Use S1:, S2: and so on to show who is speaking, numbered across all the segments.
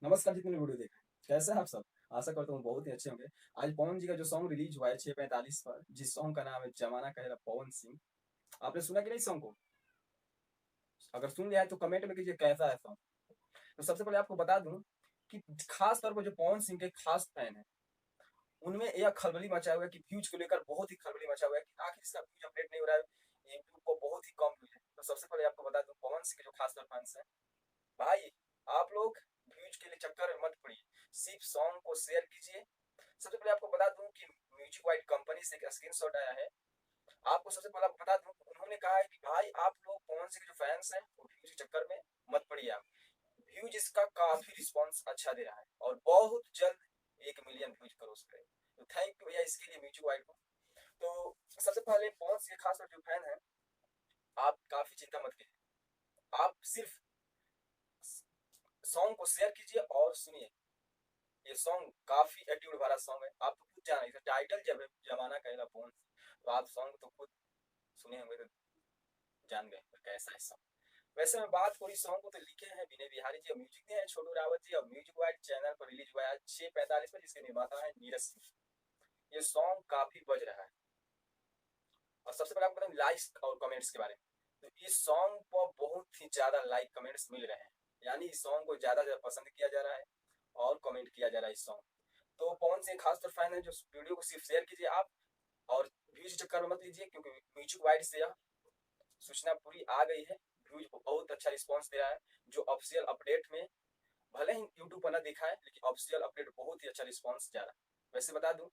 S1: नमस्कार जितने भी वीडियो देख रहे हैं, कैसे हैं आप सब। आशा करता हूँ बहुत ही अच्छे होंगे। आज पवन जी का जो सॉन्ग रिलीज हुआ है 6:45 पर, जिस सॉन्ग का नाम है जमाना कहेला पवन सिंह। आपने सुना कि नहीं सॉन्ग को? अगर सुन लिया है तो कमेंट में कीजिए कैसा है सॉन्ग। तो सबसे पहले आपको बता दूं कि खास तौर पर जो पवन सिंह के खास फैन है, उनमें यह खलबली मचा हुआ है कि व्यूज को लेकर बहुत ही खलबली मचा हुआ है कि आखिर इसका व्यूज अपडेट नहीं हो रहा है। यूट्यूब को बहुत ही कम व्यूज है। तो सबसे पहले आपको बता दूं पवन सिंह के जो खास तौर फैंस है, भाई आप लोग व्यूज के लिए चक्कर में मत पड़िए, सिर्फ सॉन्ग को शेयर कीजिए। सबसे पहले आपको बता दूं कि म्यूजिक वाइड कंपनी से एक स्क्रीनशॉट आया है। आपको सबसे पहले बता दूं उन्होंने कहा है कि भाई आप लोग पवन सिंह के जो फैंस हैं वो व्यूज के चक्कर में मत पड़िए। आप व्यूज इसका काफी रिस्पांस अच्छा दे रहा है और बहुत जल्द 1 मिलियन व्यूज क्रॉस करे। तो थैंक यू भैया इसके लिए म्यूजिक वाइड को। तो सबसे पहले पवन सिंह के खास जो फैन है, आप काफी चिंता मत कीजिए। आप सिर्फ सॉन्ग को शेयर कीजिए और सुनिए। ये सॉन्ग काफी एटीट्यूड वाला सॉन्ग है। आप तो खुद जान रहे हैं टाइटल जब है जमाना कहेला फोन, तो आप सॉन्ग तो खुद सुने होंगे तो जान गए तो कैसा है सॉन्ग। वैसे मैं बात करूँ सॉन्ग को तो लिखे हैं विनय बिहारी जी और म्यूजिक दिए हैं छोटू रावत जी, और म्यूजिक वाइड चैनल पर रिलीज हुआ है 6:45 पर, जिसके निर्माता है नीरज सिंह। ये सॉन्ग काफी बज रहा है। और सबसे पहले आपको बताऊं लाइक्स और कमेंट्स के बारे में, तो इस सॉन्ग पर बहुत ही ज्यादा लाइक कमेंट्स मिल रहे हैं। यानी इस सॉन्ग को ज्यादा ज्यादा पसंद किया जा रहा है और कमेंट किया जा रहा है इस सॉन्ग। तो पवन सिंह खासतौर फैन है जो वीडियो को सिर्फ शेयर कीजिए आप, और व्यूज चक्कर में मत लीजिए, क्योंकि म्यूजिक वाइड से यह सूचना पूरी आ गई है। व्यूज बहुत अच्छा रिस्पांस दे रहा है। जो ऑफिशियल अपडेट में भले ही यूट्यूब पर ना दिखा है, लेकिन ऑफिशियल अपडेट बहुत ही अच्छा रिस्पांस जा रहा है। वैसे बता दूं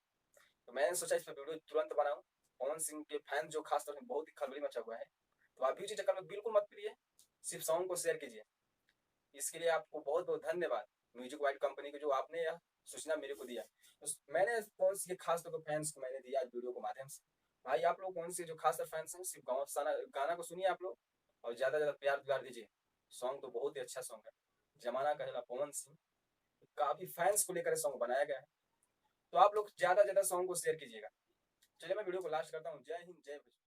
S1: तो मैंने सोचा इस पर वीडियो तुरंत बनाऊं। पवन सिंह के फैन जो खासतौर से बहुत ही खलबली मचा हुआ है, तो आप व्यूज के चक्कर में बिल्कुल मत पड़िए, सिर्फ सॉन्ग को शेयर कीजिए। इसके लिए आपको बहुत बहुत धन्यवाद म्यूजिक वाइड कंपनी को, जो आपने यह सूचना मेरे को दिया। तो मैंने कौन सी खास तौर पर फैंस को मैंने दिया आज वीडियो के माध्यम से। भाई आप लोग कौन से जो खास तौर फैंस हैं, सिर्फ गाना को सुनिए आप लोग, और ज्यादा ज्यादा प्यार दुलार दीजिए। सॉन्ग तो बहुत ही अच्छा सॉन्ग है, जमाना कहेला पवन सिंह। काफी फैंस को लेकर सॉन्ग बनाया गया है। तो आप लोग ज्यादा ज्यादा सॉन्ग को शेयर कीजिएगा। चलिए मैं वीडियो को लास्ट करता हूँ। जय हिंद जय भीम।